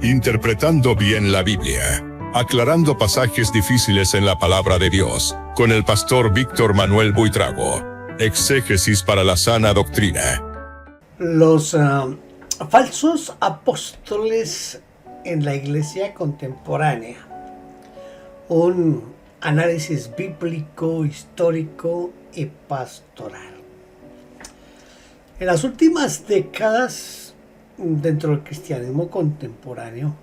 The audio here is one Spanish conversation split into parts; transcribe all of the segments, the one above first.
Interpretando bien la Biblia. Aclarando pasajes difíciles en la palabra de Dios, con el pastor Víctor Manuel Buitrago. Exégesis para la sana doctrina. Los falsos apóstoles en la iglesia contemporánea. Un análisis bíblico, histórico y pastoral. En las últimas décadas, dentro del cristianismo contemporáneo,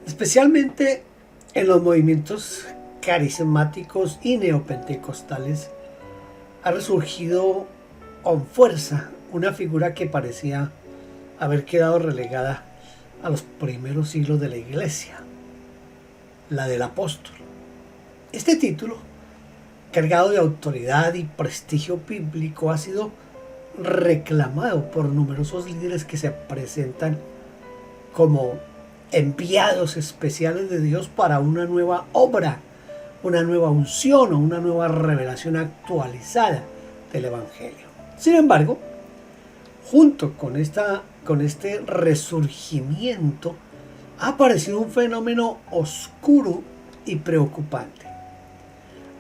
especialmente en los movimientos carismáticos y neopentecostales, ha resurgido con fuerza una figura que parecía haber quedado relegada a los primeros siglos de la iglesia, la del apóstol. Este título, cargado de autoridad y prestigio bíblico, ha sido reclamado por numerosos líderes que se presentan como enviados especiales de Dios para una nueva obra, una nueva unción o una nueva revelación actualizada del Evangelio. Sin embargo, junto con este resurgimiento ha aparecido un fenómeno oscuro y preocupante: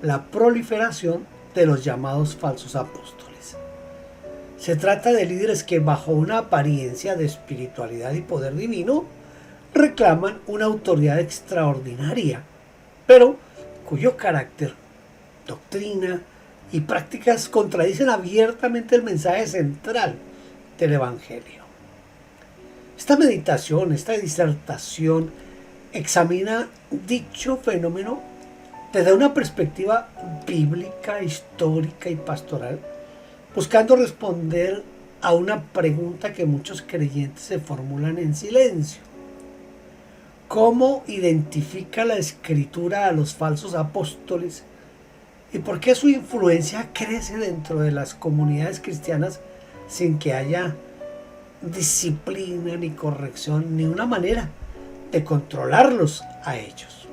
la proliferación de los llamados falsos apóstoles. Se trata de líderes que, bajo una apariencia de espiritualidad y poder divino, reclaman una autoridad extraordinaria, pero cuyo carácter, doctrina y prácticas contradicen abiertamente el mensaje central del Evangelio. Esta meditación, esta disertación, examina dicho fenómeno desde una perspectiva bíblica, histórica y pastoral, buscando responder a una pregunta que muchos creyentes se formulan en silencio. ¿Cómo identifica la Escritura a los falsos apóstoles? ¿Y por qué su influencia crece dentro de las comunidades cristianas sin que haya disciplina, ni corrección, ni una manera de controlarlos a ellos?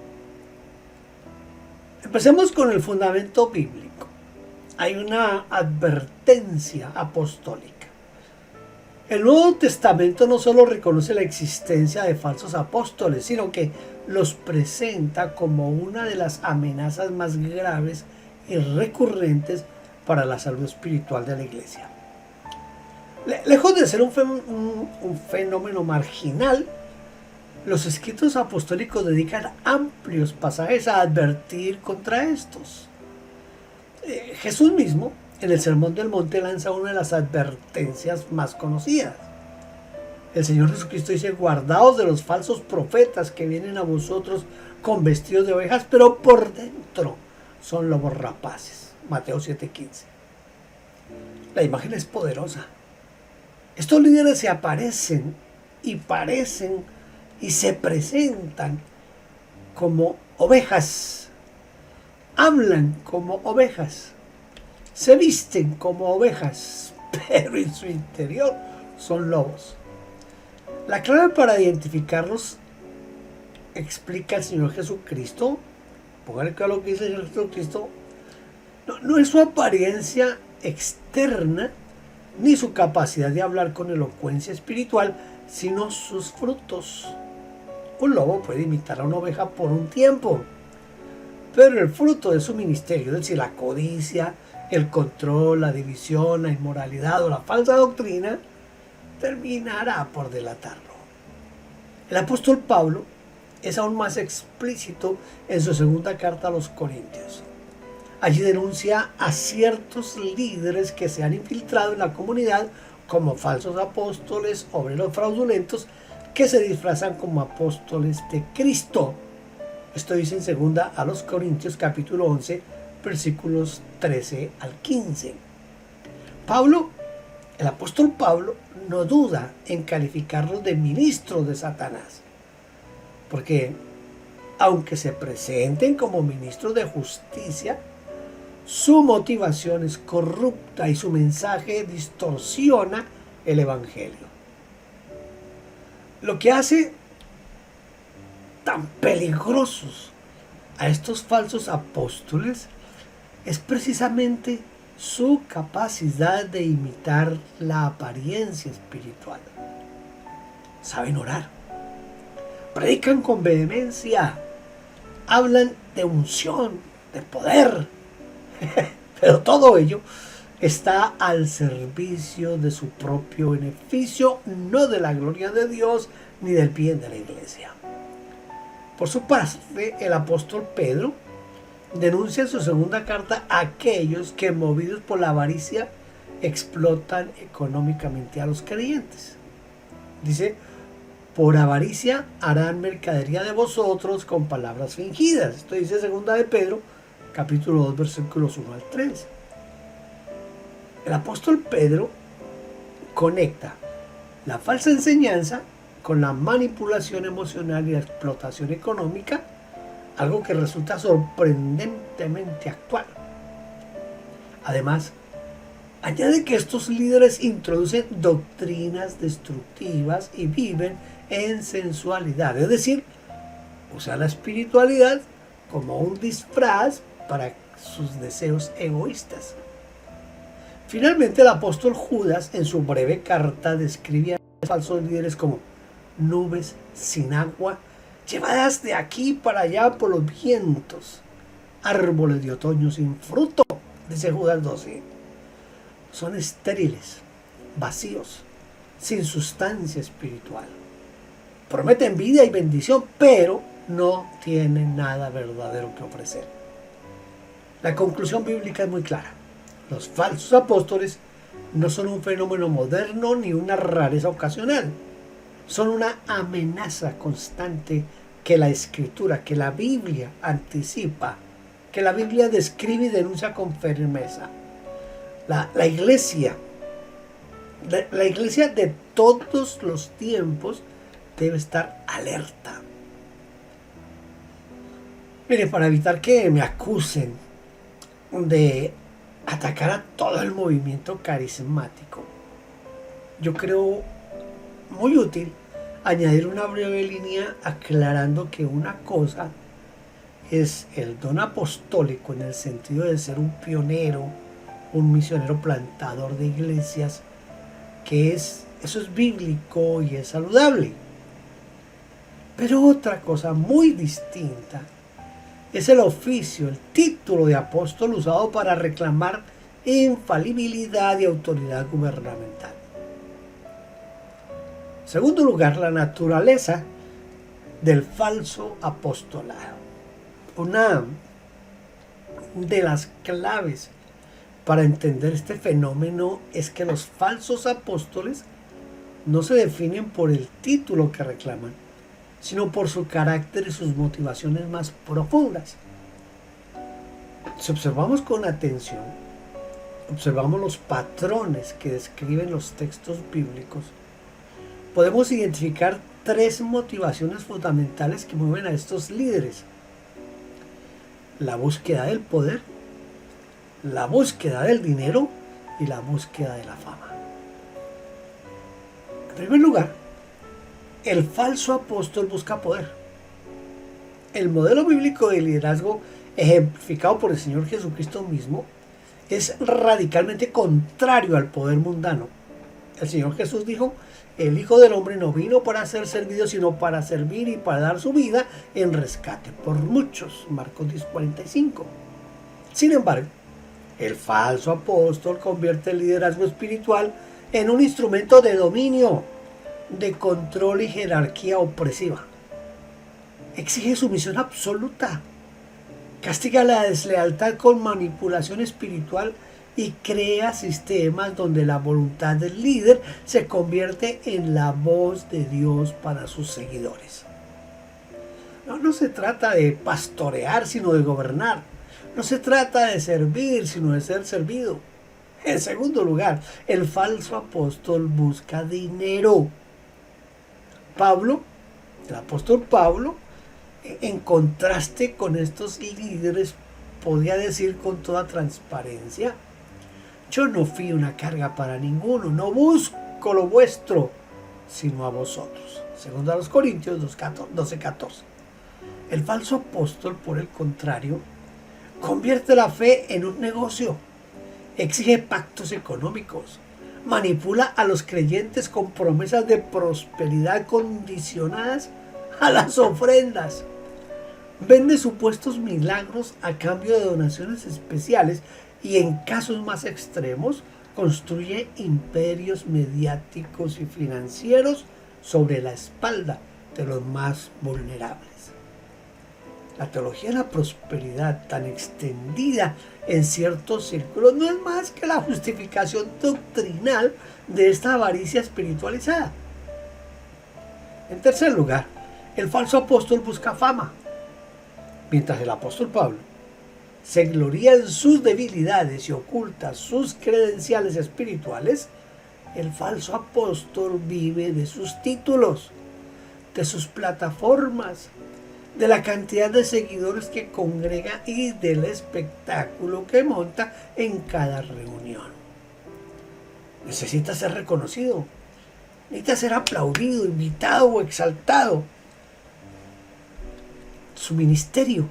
Empecemos con el fundamento bíblico. Hay una advertencia apostólica. El Nuevo Testamento no solo reconoce la existencia de falsos apóstoles, sino que los presenta como una de las amenazas más graves y recurrentes para la salud espiritual de la iglesia. Lejos de ser un fenómeno marginal, los escritos apostólicos dedican amplios pasajes a advertir contra estos. Jesús mismo, en el Sermón del Monte, lanza una de las advertencias más conocidas. El Señor Jesucristo dice: guardaos de los falsos profetas que vienen a vosotros con vestidos de ovejas, pero por dentro son lobos rapaces. Mateo 7:15. La imagen es poderosa. Estos líderes se aparecen y parecen y se presentan como ovejas. Hablan como ovejas, se visten como ovejas, pero en su interior son lobos. La clave para identificarlos explica el Señor Jesucristo. Póngale cuidado lo que dice el Señor Jesucristo. No es su apariencia externa ni su capacidad de hablar con elocuencia espiritual, sino sus frutos. Un lobo puede imitar a una oveja por un tiempo, pero el fruto de su ministerio, es decir, la codicia, el control, la división, la inmoralidad o la falsa doctrina, terminará por delatarlo. El apóstol Pablo es aún más explícito en su segunda carta a los Corintios. Allí denuncia a ciertos líderes que se han infiltrado en la comunidad como falsos apóstoles, obreros fraudulentos, que se disfrazan como apóstoles de Cristo. Esto dice en segunda a los Corintios capítulo 11, versículos 13 al 15. El apóstol Pablo, no duda en calificarlos de ministros de Satanás, porque aunque se presenten como ministros de justicia, su motivación es corrupta y su mensaje distorsiona el Evangelio. Lo que hace tan peligrosos a estos falsos apóstoles es precisamente su capacidad de imitar la apariencia espiritual. Saben orar, predican con vehemencia, hablan de unción, de poder, pero todo ello está al servicio de su propio beneficio, no de la gloria de Dios ni del bien de la iglesia. Por su parte, el apóstol Pedro denuncia en su segunda carta a aquellos que, movidos por la avaricia, explotan económicamente a los creyentes. Dice: por avaricia harán mercadería de vosotros con palabras fingidas. Esto dice segunda de Pedro, capítulo 2, versículos 1 al 3. El apóstol Pedro conecta la falsa enseñanza con la manipulación emocional y la explotación económica, algo que resulta sorprendentemente actual. Además, añade que estos líderes introducen doctrinas destructivas y viven en sensualidad, es decir, usan la espiritualidad como un disfraz para sus deseos egoístas. Finalmente, el apóstol Judas, en su breve carta, describe a los falsos líderes como nubes sin agua, llevadas de aquí para allá por los vientos, árboles de otoño sin fruto, dice Judas 12. Son estériles, vacíos, sin sustancia espiritual. Prometen vida y bendición, pero no tienen nada verdadero que ofrecer. La conclusión bíblica es muy clara. Los falsos apóstoles no son un fenómeno moderno ni una rareza ocasional. Son una amenaza constante que la Escritura, que la Biblia anticipa, que la Biblia describe y denuncia con firmeza. La iglesia de todos los tiempos debe estar alerta. Mire, para evitar que me acusen de atacar a todo el movimiento carismático, yo creo muy útil añadir una breve línea aclarando que una cosa es el don apostólico en el sentido de ser un pionero, un misionero plantador de iglesias, eso es bíblico y es saludable. Pero otra cosa muy distinta es el oficio, el título de apóstol usado para reclamar infalibilidad y autoridad gubernamental. En segundo lugar, la naturaleza del falso apostolado. Una de las claves para entender este fenómeno es que los falsos apóstoles no se definen por el título que reclaman, sino por su carácter y sus motivaciones más profundas. Si observamos con atención, observamos los patrones que describen los textos bíblicos, podemos identificar tres motivaciones fundamentales que mueven a estos líderes: la búsqueda del poder, la búsqueda del dinero y la búsqueda de la fama. En primer lugar, el falso apóstol busca poder. El modelo bíblico de liderazgo ejemplificado por el Señor Jesucristo mismo es radicalmente contrario al poder mundano. El Señor Jesús dijo: el Hijo del Hombre no vino para ser servido, sino para servir y para dar su vida en rescate por muchos. Marcos 10:45. Sin embargo, el falso apóstol convierte el liderazgo espiritual en un instrumento de dominio, de control y jerarquía opresiva. Exige sumisión absoluta, castiga la deslealtad con manipulación espiritual y crea sistemas donde la voluntad del líder se convierte en la voz de Dios para sus seguidores. No se trata de pastorear, sino de gobernar. No se trata de servir, sino de ser servido. En segundo lugar, el falso apóstol busca dinero. El apóstol Pablo, en contraste con estos líderes, podía decir con toda transparencia: yo no fui una carga para ninguno, no busco lo vuestro, sino a vosotros. Segundo a los Corintios 12:14. El falso apóstol, por el contrario, convierte la fe en un negocio, exige pactos económicos, manipula a los creyentes con promesas de prosperidad condicionadas a las ofrendas. Vende supuestos milagros a cambio de donaciones especiales y en casos más extremos construye imperios mediáticos y financieros sobre la espalda de los más vulnerables. La teología de la prosperidad tan extendida en ciertos círculos no es más que la justificación doctrinal de esta avaricia espiritualizada. En tercer lugar, el falso apóstol busca fama. Mientras el apóstol Pablo se gloría en sus debilidades y oculta sus credenciales espirituales, el falso apóstol vive de sus títulos, de sus plataformas, de la cantidad de seguidores que congrega y del espectáculo que monta en cada reunión. Necesita ser reconocido, necesita ser aplaudido, invitado o exaltado. Su ministerio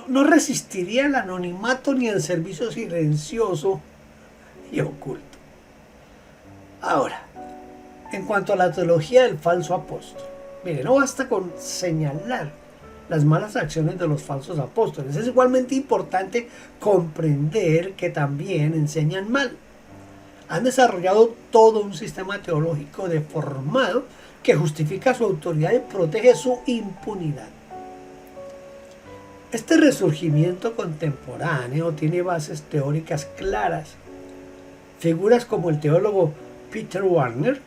no resistiría el anonimato ni el servicio silencioso y oculto. Ahora, en cuanto a la teología del falso apóstol, mire, no basta con señalar las malas acciones de los falsos apóstoles. Es igualmente importante comprender que también enseñan mal. Han desarrollado todo un sistema teológico deformado que justifica su autoridad y protege su impunidad. Este resurgimiento contemporáneo tiene bases teóricas claras. Figuras como el teólogo Peter Warner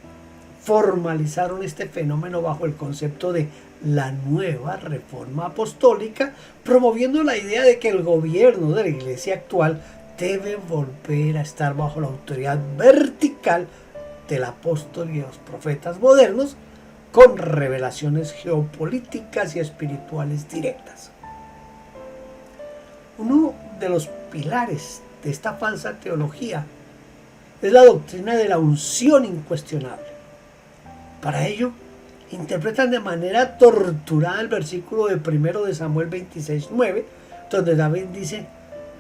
formalizaron este fenómeno bajo el concepto de la nueva reforma apostólica, promoviendo la idea de que el gobierno de la iglesia actual debe volver a estar bajo la autoridad vertical del apóstol y de los profetas modernos, con revelaciones geopolíticas y espirituales directas. Uno de los pilares de esta falsa teología es la doctrina de la unción incuestionable. Para ello, interpretan de manera torturada el versículo de 1 de Samuel 26:9, donde David dice: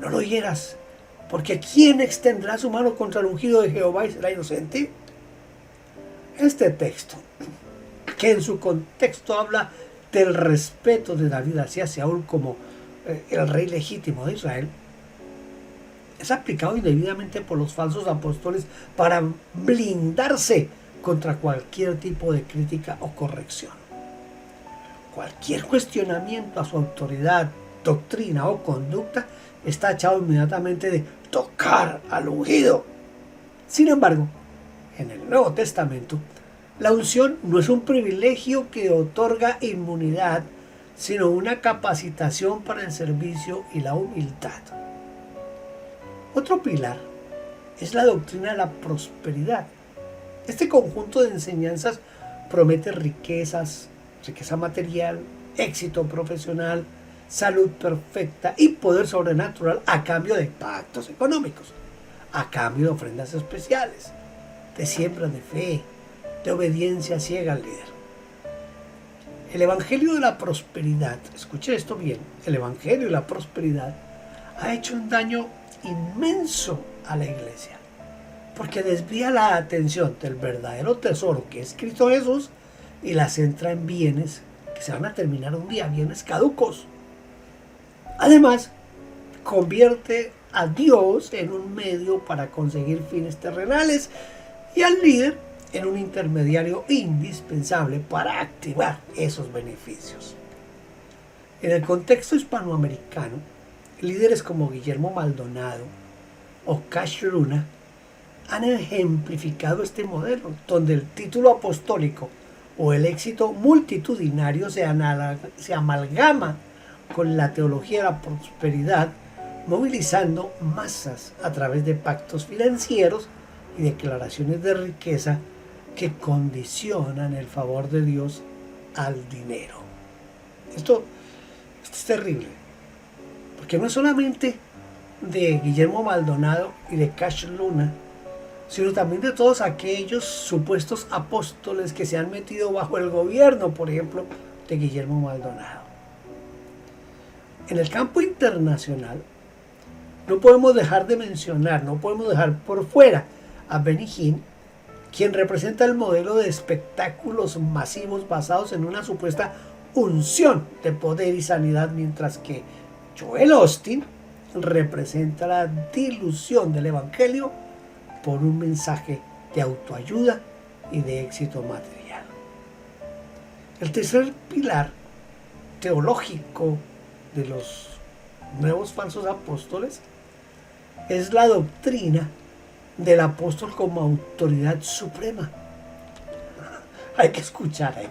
no lo hieras, porque ¿quién extenderá su mano contra el ungido de Jehová y será inocente? Este texto, que en su contexto habla del respeto de David hacia Saúl como el rey legítimo de Israel, es aplicado indebidamente por los falsos apóstoles para blindarse contra cualquier tipo de crítica o corrección. Cualquier cuestionamiento a su autoridad, doctrina o conducta está echado inmediatamente de tocar al ungido. Sin embargo, en el Nuevo Testamento, la unción no es un privilegio que otorga inmunidad, sino una capacitación para el servicio y la humildad. Otro pilar es la doctrina de la prosperidad. Este conjunto de enseñanzas promete riqueza material, éxito profesional, salud perfecta y poder sobrenatural a cambio de pactos económicos, a cambio de ofrendas especiales, de siembra de fe, de obediencia ciega al líder. El Evangelio de la Prosperidad, escuche esto bien, el Evangelio de la Prosperidad ha hecho un daño inmenso a la iglesia, porque desvía la atención del verdadero tesoro que es Cristo Jesús y la centra en bienes que se van a terminar un día, bienes caducos. Además, convierte a Dios en un medio para conseguir fines terrenales y al líder en un intermediario indispensable para activar esos beneficios. En el contexto hispanoamericano, líderes como Guillermo Maldonado o Cash Luna han ejemplificado este modelo, donde el título apostólico o el éxito multitudinario se amalgama con la teología de la prosperidad, movilizando masas a través de pactos financieros y declaraciones de riqueza que condicionan el favor de Dios al dinero. Esto es terrible, porque no es solamente de Guillermo Maldonado y de Cash Luna, sino también de todos aquellos supuestos apóstoles que se han metido bajo el gobierno, por ejemplo, de Guillermo Maldonado. En el campo internacional, no podemos dejar de mencionar, no podemos dejar por fuera a Benny Hinn, quien representa el modelo de espectáculos masivos basados en una supuesta unción de poder y sanidad, mientras que Joel Osteen representa la dilución del evangelio por un mensaje de autoayuda y de éxito material. El tercer pilar teológico de los nuevos falsos apóstoles es la doctrina del apóstol como autoridad suprema. Hay que escuchar, hay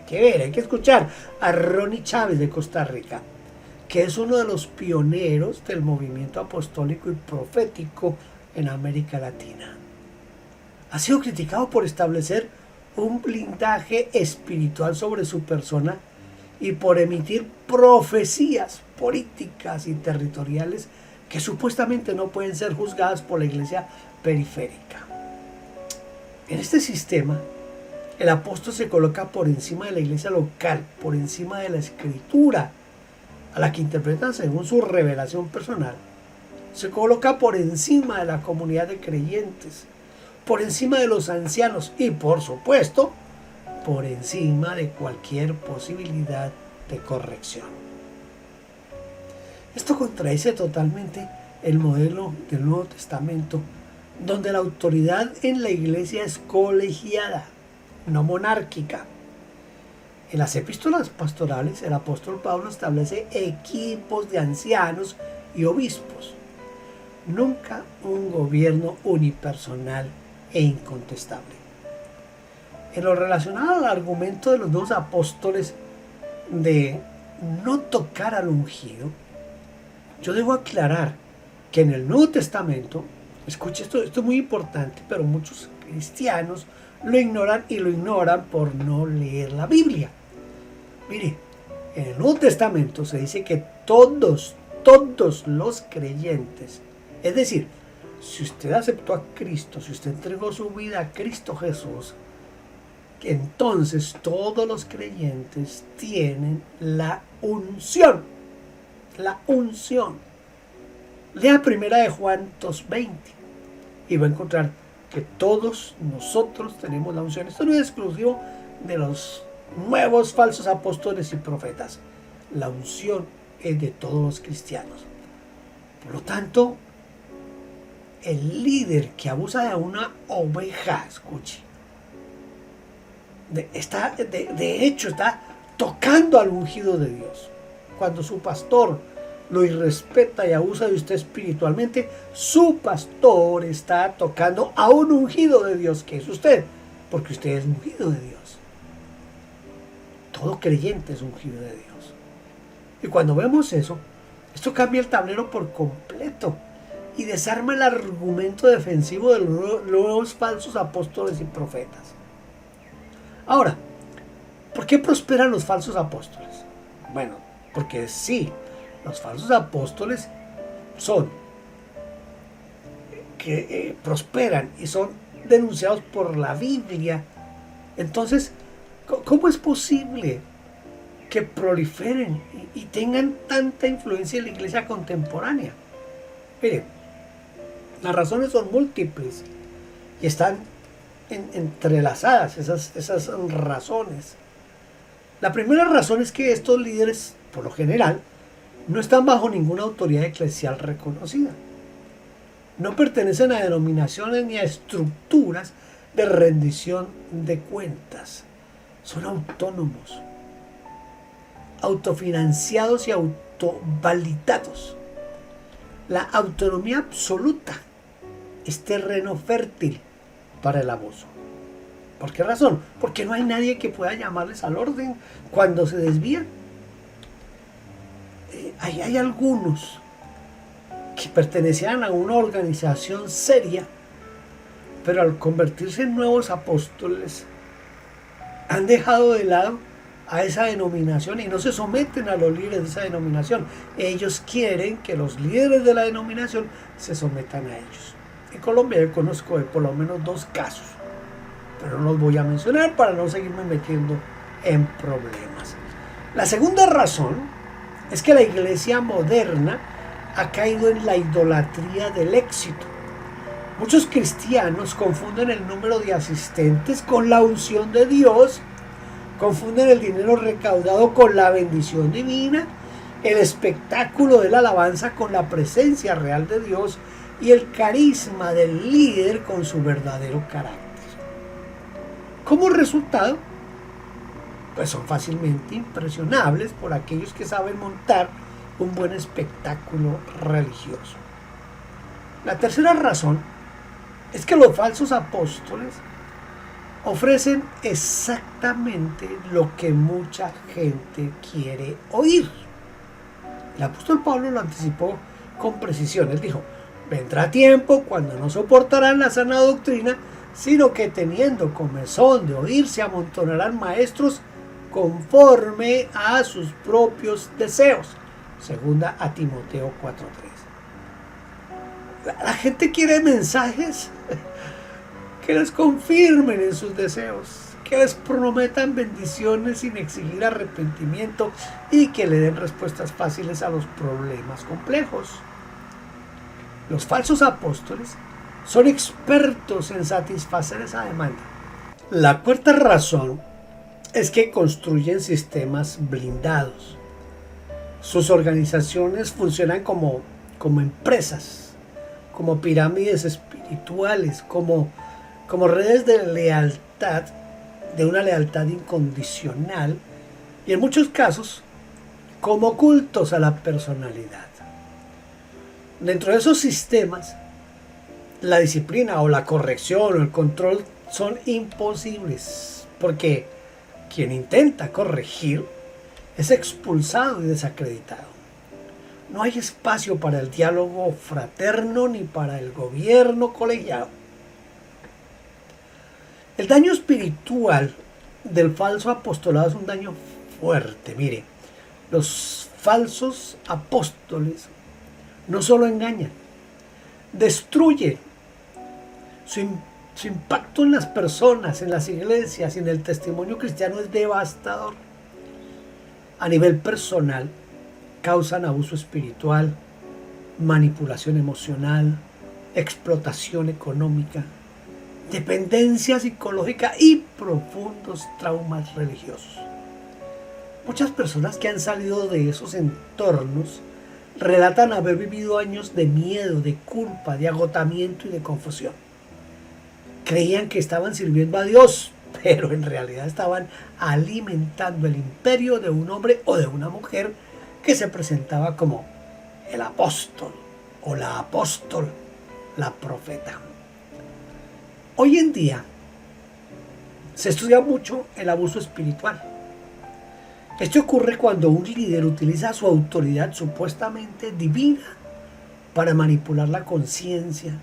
que escuchar a Ronnie Chávez de Costa Rica, que es uno de los pioneros del movimiento apostólico y profético en América Latina. Ha sido criticado por establecer un blindaje espiritual sobre su persona y por emitir profecías políticas y territoriales que supuestamente no pueden ser juzgadas por la iglesia periférica. En este sistema, el apóstol se coloca por encima de la iglesia local, por encima de la escritura, a la que interpretan según su revelación personal. Se coloca por encima de la comunidad de creyentes, por encima de los ancianos y, por supuesto, por encima de cualquier posibilidad de corrección. Esto contradice totalmente el modelo del Nuevo Testamento, donde la autoridad en la iglesia es colegiada, no monárquica. En las epístolas pastorales, el apóstol Pablo establece equipos de ancianos y obispos, nunca un gobierno unipersonal e incontestable. En lo relacionado al argumento de los dos apóstoles de no tocar al ungido, yo debo aclarar que en el Nuevo Testamento, escuche esto es muy importante, pero muchos cristianos lo ignoran y lo ignoran por no leer la Biblia. Mire, en el Nuevo Testamento se dice que todos los creyentes, es decir, si usted aceptó a Cristo, si usted entregó su vida a Cristo Jesús, entonces todos los creyentes tienen la unción. La unción. Lea primera de Juan 2:20 y va a encontrar que todos nosotros tenemos la unción. Esto no es exclusivo de los nuevos falsos apóstoles y profetas. La unción es de todos los cristianos. Por lo tanto, el líder que abusa de una oveja, escuche, de hecho está tocando al ungido de Dios. Cuando su pastor lo irrespeta y abusa de usted espiritualmente, su pastor está tocando a un ungido de Dios, que es usted, porque usted es ungido de Dios. Todo creyente es ungido de Dios. Y cuando vemos eso, esto cambia el tablero por completo y desarma el argumento defensivo de los nuevos falsos apóstoles y profetas. Ahora, ¿por qué prosperan los falsos apóstoles? Bueno, porque sí, los falsos apóstoles son que prosperan y son denunciados por la Biblia. Entonces, ¿cómo es posible que proliferen y tengan tanta influencia en la iglesia contemporánea? Miren, las razones son múltiples y están entrelazadas esas razones. La primera razón es que estos líderes, por lo general, no están bajo ninguna autoridad eclesial reconocida. No pertenecen a denominaciones ni a estructuras de rendición de cuentas. Son autónomos, autofinanciados y autovalidados. La autonomía absoluta es terreno fértil para el abuso. ¿Por qué razón? Porque no hay nadie que pueda llamarles al orden cuando se desvían. Hay algunos que pertenecían a una organización seria, pero al convertirse en nuevos apóstoles han dejado de lado a esa denominación y no se someten a los líderes de esa denominación. Ellos quieren que los líderes de la denominación se sometan a ellos. En Colombia yo conozco de por lo menos 2 casos, pero no los voy a mencionar para no seguirme metiendo en problemas. La segunda razón es que la iglesia moderna ha caído en la idolatría del éxito Muchos cristianos confunden el número de asistentes con la unción de Dios, confunden el dinero recaudado con la bendición divina, el espectáculo de la alabanza con la presencia real de Dios y el carisma del líder con su verdadero carácter. Como resultado, pues son fácilmente impresionables por aquellos que saben montar un buen espectáculo religioso. La tercera razón es que los falsos apóstoles ofrecen exactamente lo que mucha gente quiere oír. El apóstol Pablo lo anticipó con precisión. Él dijo: vendrá tiempo cuando no soportarán la sana doctrina, sino que teniendo comezón de oír se amontonarán maestros conforme a sus propios deseos. Segunda a Timoteo 4:3. La gente quiere mensajes que les confirmen en sus deseos, que les prometan bendiciones sin exigir arrepentimiento y que le den respuestas fáciles a los problemas complejos. Los falsos apóstoles son expertos en satisfacer esa demanda. La cuarta razón es que construyen sistemas blindados. Sus organizaciones funcionan como empresas, como pirámides espirituales, como redes de lealtad, de una lealtad incondicional, y en muchos casos como cultos a la personalidad. Dentro de esos sistemas, la disciplina o la corrección o el control son imposibles, porque quien intenta corregir es expulsado y desacreditado. No hay espacio para el diálogo fraterno ni para el gobierno colegiado. El daño espiritual del falso apostolado es un daño fuerte. Mire, los falsos apóstoles no solo engañan, destruyen. Su impacto en las personas, en las iglesias y en el testimonio cristiano es devastador. A nivel personal, causan abuso espiritual, manipulación emocional, explotación económica, dependencia psicológica y profundos traumas religiosos. Muchas personas que han salido de esos entornos relatan haber vivido años de miedo, de culpa, de agotamiento y de confusión. Creían que estaban sirviendo a Dios, pero en realidad estaban alimentando el imperio de un hombre o de una mujer que se presentaba como el apóstol o la apóstol, la profeta. Hoy en día se estudia mucho el abuso espiritual. Esto ocurre cuando un líder utiliza su autoridad supuestamente divina para manipular la conciencia,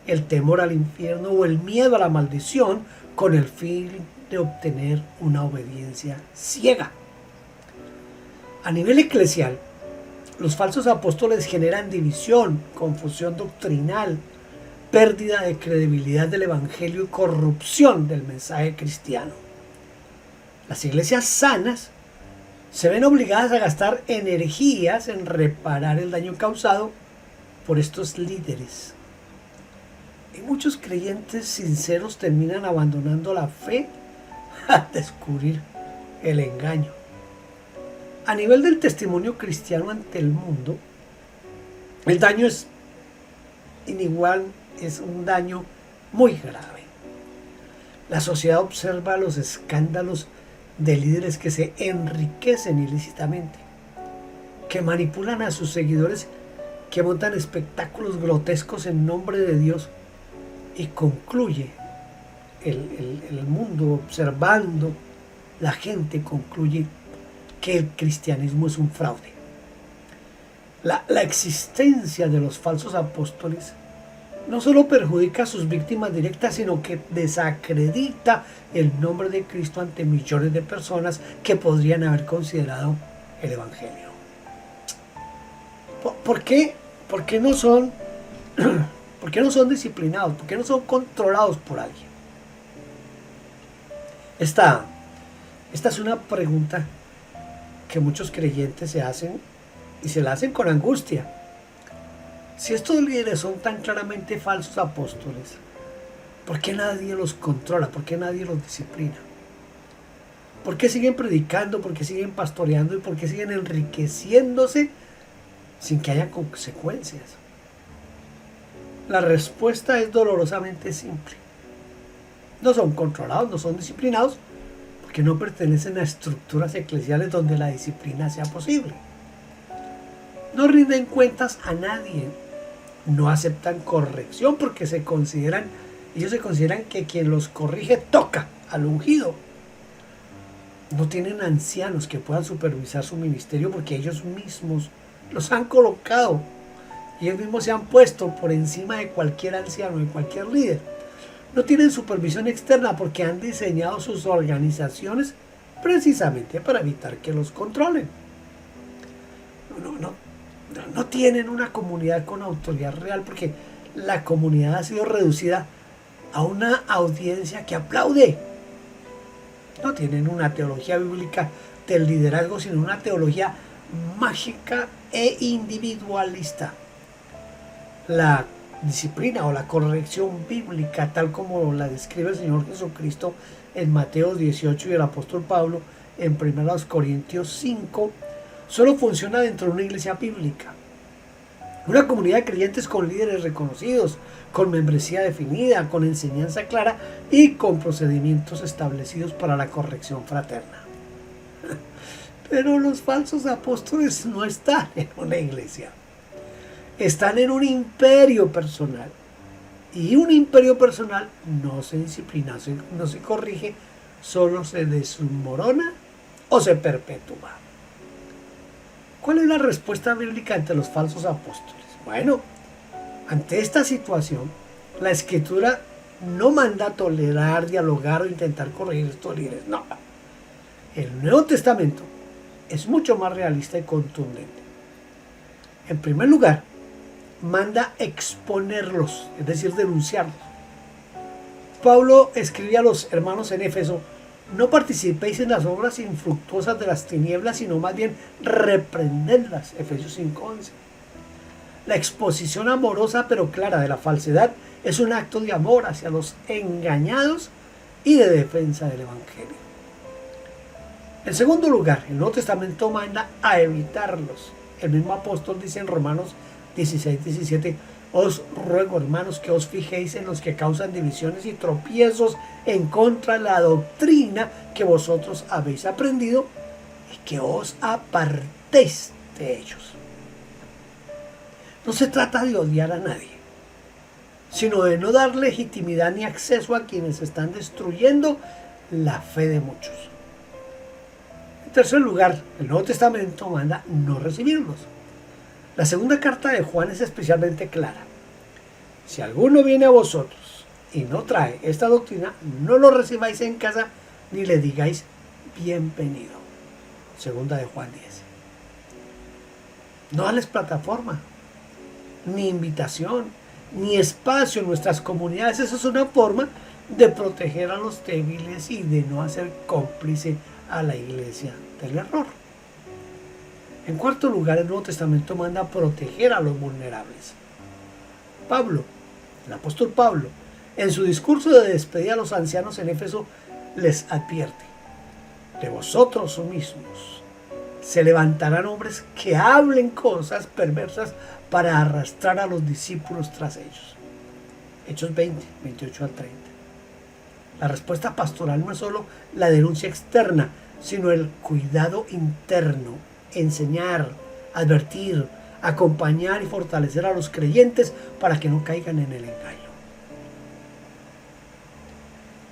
el temor al infierno o el miedo a la maldición con el fin de obtener una obediencia ciega. A nivel eclesial, los falsos apóstoles generan división, confusión doctrinal, pérdida de credibilidad del evangelio y corrupción del mensaje cristiano. Las iglesias sanas se ven obligadas a gastar energías en reparar el daño causado por estos líderes. Y muchos creyentes sinceros terminan abandonando la fe al descubrir el engaño. A nivel del testimonio cristiano ante el mundo, el daño es inigual, es un daño muy grave. La sociedad observa los escándalos de líderes que se enriquecen ilícitamente, que manipulan a sus seguidores, que montan espectáculos grotescos en nombre de Dios, y concluye el mundo observando, la gente concluye que el cristianismo es un fraude. La existencia de los falsos apóstoles no solo perjudica a sus víctimas directas, sino que desacredita el nombre de Cristo ante millones de personas que podrían haber considerado el Evangelio. ¿Por qué no son disciplinados? ¿Por qué no son controlados por alguien? Esta es una pregunta que muchos creyentes se hacen, y se la hacen con angustia. Si estos líderes son tan claramente falsos apóstoles, ¿por qué nadie los controla? ¿Por qué nadie los disciplina? ¿Por qué siguen predicando? ¿Por qué siguen pastoreando? ¿Y por qué siguen enriqueciéndose sin que haya consecuencias? La respuesta es dolorosamente simple. No son controlados, no son disciplinados, porque no pertenecen a estructuras eclesiales donde la disciplina sea posible. No rinden cuentas a nadie. No aceptan corrección porque ellos se consideran que quien los corrige toca al ungido. No tienen ancianos que puedan supervisar su ministerio porque ellos mismos los han colocado. Ellos mismos se han puesto por encima de cualquier anciano, de cualquier líder. No tienen supervisión externa porque han diseñado sus organizaciones precisamente para evitar que los controlen. No tienen una comunidad con autoridad real porque la comunidad ha sido reducida a una audiencia que aplaude. No tienen una teología bíblica del liderazgo, sino una teología mágica e individualista. La disciplina o la corrección bíblica, tal como la describe el Señor Jesucristo en Mateo 18 y el apóstol Pablo en 1 Corintios 5, solo funciona dentro de una iglesia bíblica. Una comunidad de creyentes con líderes reconocidos, con membresía definida, con enseñanza clara y con procedimientos establecidos para la corrección fraterna. Pero los falsos apóstoles no están en una iglesia. Están en un imperio personal. Y un imperio personal no se disciplina, no se corrige, solo se desmorona o se perpetúa. ¿Cuál es la respuesta bíblica ante los falsos apóstoles? Bueno, ante esta situación, la Escritura no manda a tolerar, dialogar o intentar corregir estos líderes. No. El Nuevo Testamento es mucho más realista y contundente. En primer lugar, manda exponerlos, es decir, denunciarlos. Pablo escribe a los hermanos en Éfeso: no participéis en las obras infructuosas de las tinieblas, sino más bien reprendedlas. Efesios 5:11. La exposición amorosa pero clara de la falsedad es un acto de amor hacia los engañados y de defensa del Evangelio. En segundo lugar, el Nuevo Testamento manda a evitarlos. El mismo apóstol dice en Romanos 16:17: os ruego, hermanos, que os fijéis en los que causan divisiones y tropiezos en contra de la doctrina que vosotros habéis aprendido y que os apartéis de ellos. No se trata de odiar a nadie, sino de no dar legitimidad ni acceso a quienes están destruyendo la fe de muchos. En tercer lugar, el Nuevo Testamento manda no recibirlos. La segunda carta de Juan es especialmente clara. Si alguno viene a vosotros y no trae esta doctrina, no lo recibáis en casa ni le digáis bienvenido. Segunda de Juan 10. No dales plataforma, ni invitación, ni espacio en nuestras comunidades. Eso es una forma de proteger a los débiles y de no hacer cómplice a la iglesia del error. En cuarto lugar, el Nuevo Testamento manda a proteger a los vulnerables. Pablo, el apóstol Pablo, en su discurso de despedida a los ancianos en Éfeso, les advierte: de vosotros mismos se levantarán hombres que hablen cosas perversas para arrastrar a los discípulos tras ellos. Hechos 20, 28 al 30. La respuesta pastoral no es solo la denuncia externa, sino el cuidado interno, enseñar, advertir, acompañar y fortalecer a los creyentes para que no caigan en el engaño.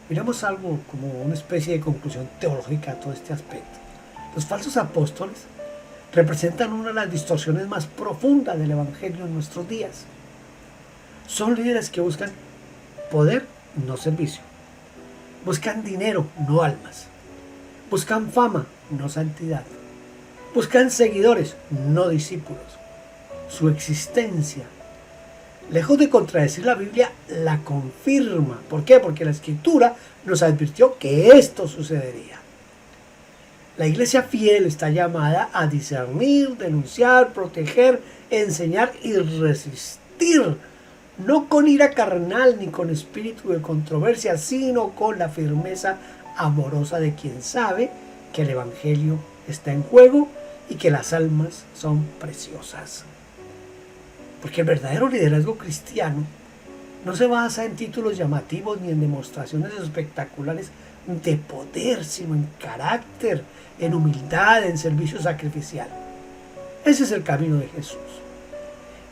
Miramos algo como una especie de conclusión teológica a todo este aspecto. Los falsos apóstoles representan una de las distorsiones más profundas del Evangelio en nuestros días. Son líderes que buscan poder, no servicio. Buscan dinero, no almas. Buscan fama, no santidad. Buscan seguidores, no discípulos. Su existencia, lejos de contradecir la Biblia, la confirma. ¿Por qué? Porque la Escritura nos advirtió que esto sucedería. La iglesia fiel está llamada a discernir, denunciar, proteger, enseñar y resistir, no con ira carnal ni con espíritu de controversia, sino con la firmeza amorosa de quien sabe que el evangelio está en juego y que las almas son preciosas. Porque el verdadero liderazgo cristiano no se basa en títulos llamativos ni en demostraciones espectaculares de poder, sino en carácter, en humildad, en servicio sacrificial. Ese es el camino de Jesús.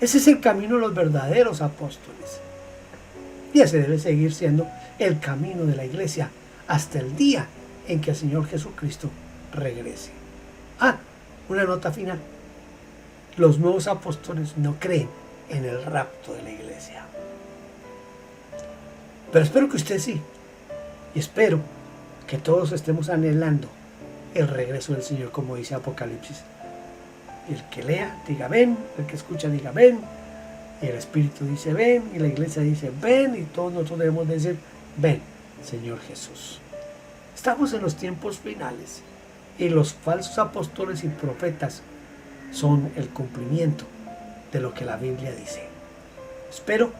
Ese es el camino de los verdaderos apóstoles. Y ese debe seguir siendo el camino de la iglesia hasta el día en que el Señor Jesucristo regrese. Una nota final. Los nuevos apóstoles no creen en el rapto de la iglesia. Pero espero que usted sí. Y espero que todos estemos anhelando el regreso del Señor, como dice Apocalipsis. El que lea, diga ven. El que escucha, diga ven. Y el Espíritu dice ven. Y la iglesia dice ven. Y todos nosotros debemos decir ven, Señor Jesús. Estamos en los tiempos finales. Y los falsos apóstoles y profetas son el cumplimiento de lo que la Biblia dice. Espero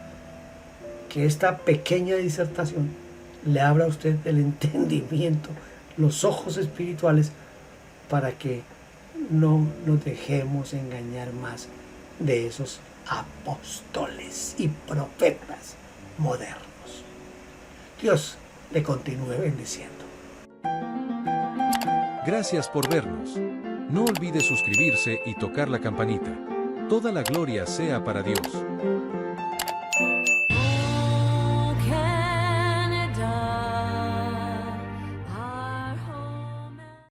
que esta pequeña disertación le abra a usted el entendimiento, los ojos espirituales, para que no nos dejemos engañar más de esos apóstoles y profetas modernos. Dios le continúe bendiciendo. Gracias por vernos. No olvide suscribirse y tocar la campanita. Toda la gloria sea para Dios.